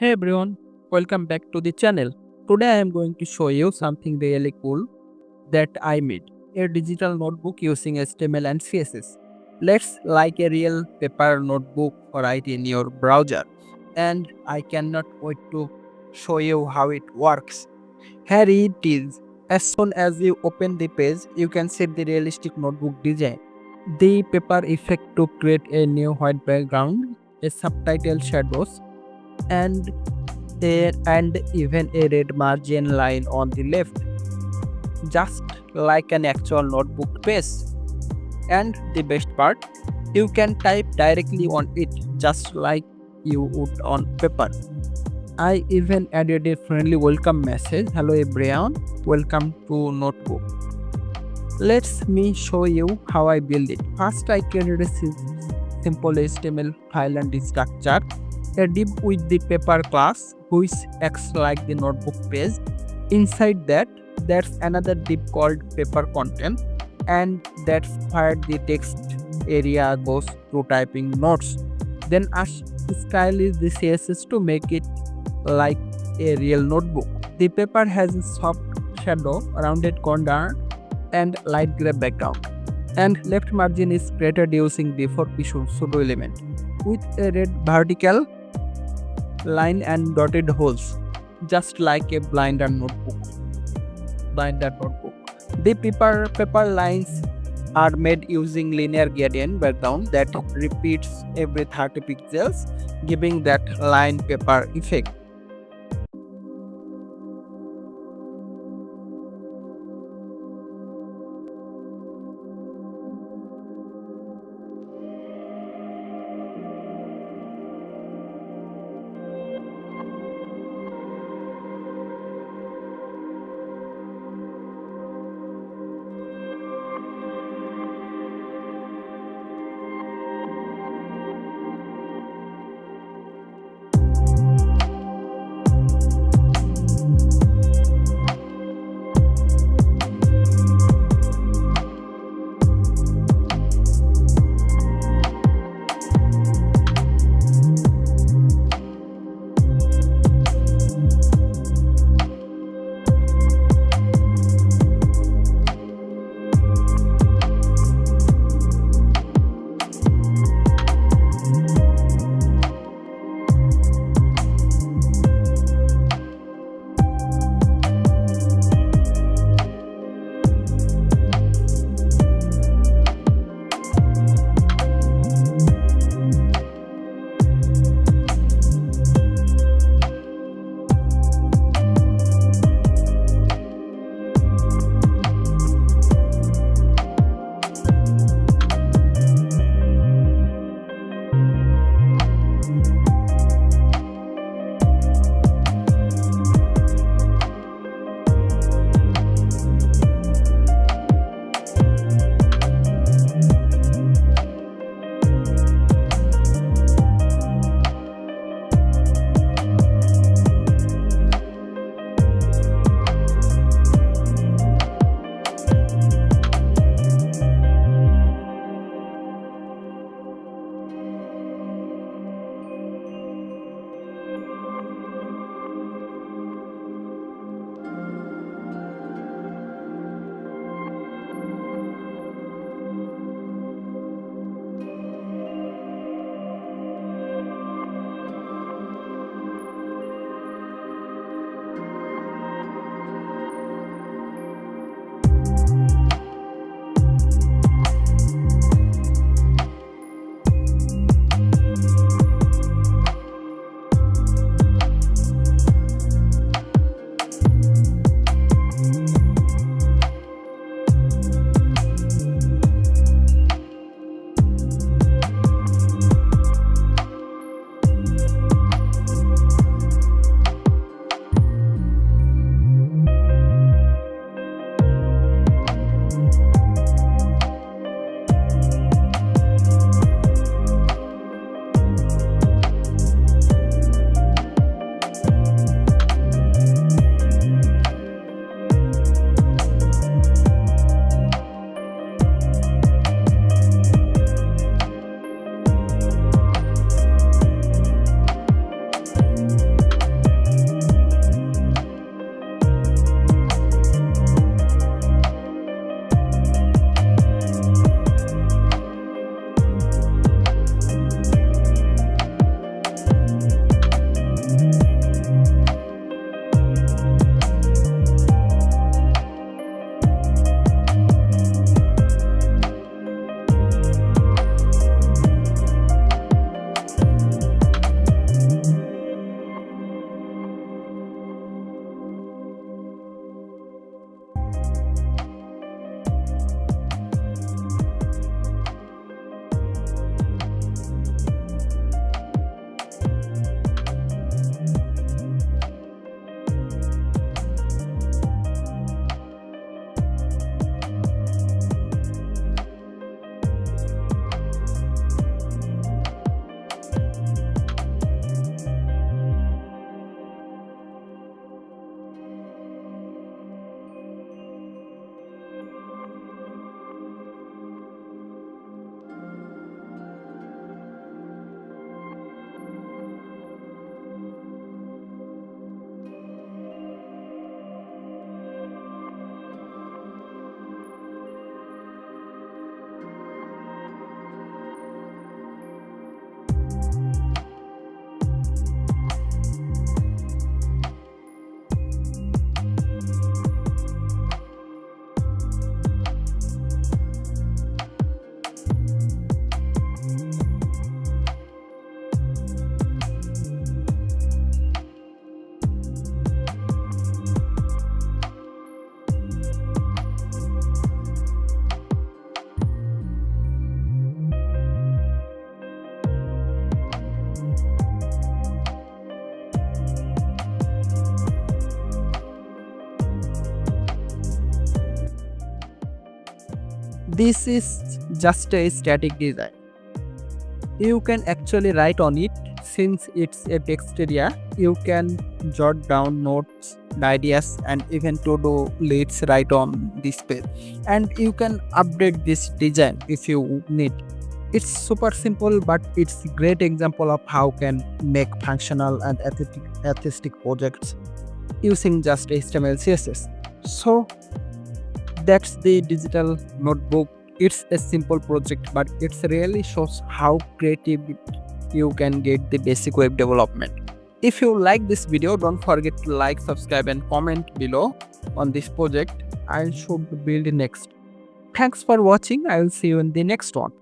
Hey everyone, welcome back to the channel. Today I am going to show you something really cool that I made. A digital notebook using HTML and CSS. Let's like a real paper notebook write in your browser. And I cannot wait to show you how it works. Here it is. As soon as you open the page, you can see the realistic notebook design. The paper effect to create a new white background, a subtitle shadows, and even a red margin line on the left, just like an actual notebook page. And the best part, you can type directly on it just like you would on paper. I even added a friendly welcome message. Hello everyone, welcome to notebook. Let me show you how I build it. First I created a simple HTML file and the structure, a div with the paper class which acts like the notebook page. Inside that, there's another div called paper content, and that's where the text area goes to typing notes. Then I style is the CSS to make it like a real notebook. The paper has a soft shadow, rounded corner, and light gray background. And left margin is created using the for pseudo element with a red vertical line and dotted holes, just like a binder notebook. The paper lines are made using linear gradient background that repeats every 30 pixels, giving that line paper effect. This is just a static design. You can actually write on it. Since it's a text area, you can jot down notes, ideas, and even to-do lists right on this page. And you can update this design if you need. It's super simple, but it's a great example of how can make functional and aesthetic projects using just HTML CSS. So that's the digital notebook. It's a simple project, but it really shows how creative you can get the basic web development. If you like this video, don't forget to like, subscribe, and comment below on this project I should build next. Thanks for watching. I will see you in the next one.